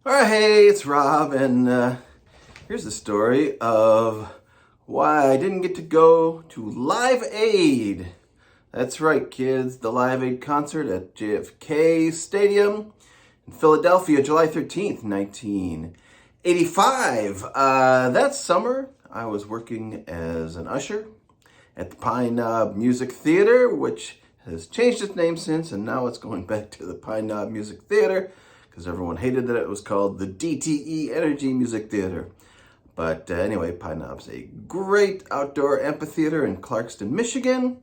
All right, hey, it's Rob, and here's the story of why I didn't get to go to Live Aid. That's right, kids, the Live Aid concert at JFK Stadium in Philadelphia, July 13th, 1985. That summer, I was working as an usher at the Pine Knob Music Theater, which has changed its name since, and now it's going back to the Pine Knob Music Theater because everyone hated that it was called the DTE Energy Music Theater. But anyway, Pine Knob's a great outdoor amphitheater in Clarkston, Michigan.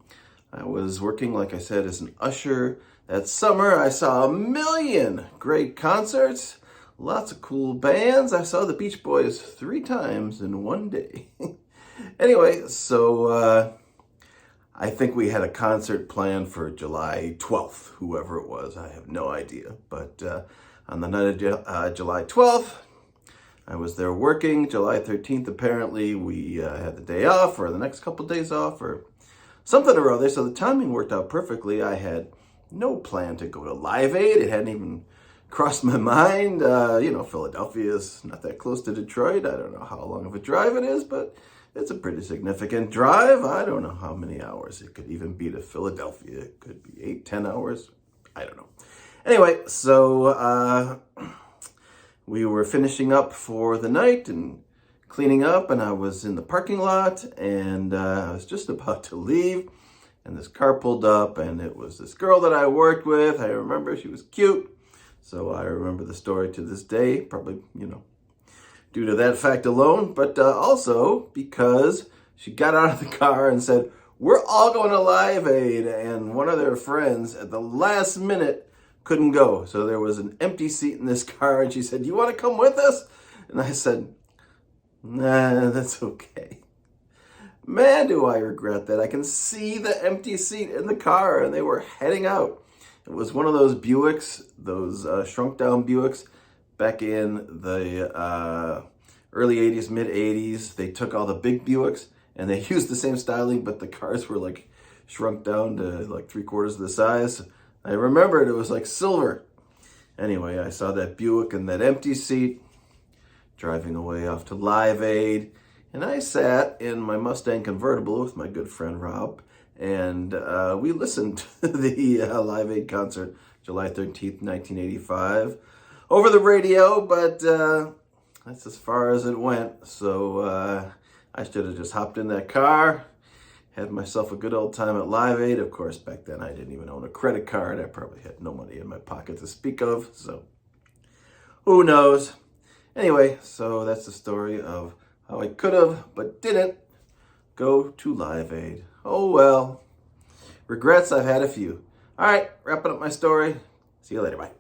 I was working, like I said, as an usher. That summer, I saw a million great concerts, lots of cool bands. I saw the Beach Boys 3 times in one day. Anyway, so I think we had a concert planned for July 12th, whoever it was. I have no idea. But on the night of July 12th, I was there working. July 13th, apparently, we had the day off, or the next couple days off, or something or other. So the timing worked out perfectly. I had no plan to go to Live Aid. It hadn't even crossed my mind. Philadelphia is not that close to Detroit. I don't know how long of a drive it is, but it's a pretty significant drive. I don't know how many hours it could even be to Philadelphia. It could be 8, 10 hours. I don't know. Anyway, so we were finishing up for the night and cleaning up, and I was in the parking lot, and I was just about to leave, and this car pulled up, and it was this girl that I worked with. I remember she was cute, so I remember the story to this day, probably, due to that fact alone, but also because she got out of the car and said, "We're all going to Live Aid," and one of their friends at the last minute couldn't go. So there was an empty seat in this car, and she said, "You want to come with us?" And I said, "Nah, that's okay." Man, do I regret that. I can see the empty seat in the car, and they were heading out. It was one of those Buicks, those shrunk down Buicks back in the early 80s, mid 80s. They took all the big Buicks and they used the same styling, but the cars were like shrunk down to like 3/4 of the size. I remembered it was like silver. Anyway, I saw that Buick in that empty seat driving away off to Live Aid, and I sat in my Mustang convertible with my good friend Rob, and we listened to the Live Aid concert, July 13th, 1985, over the radio, but that's as far as it went. So I should have just hopped in that car, had myself a good old time at Live Aid. Of course, back then I didn't even own a credit card. I probably had no money in my pocket to speak of, so who knows? Anyway, so that's the story of how I could have, but didn't, go to Live Aid. Oh well. Regrets, I've had a few. All right, wrapping up my story. See you later. Bye.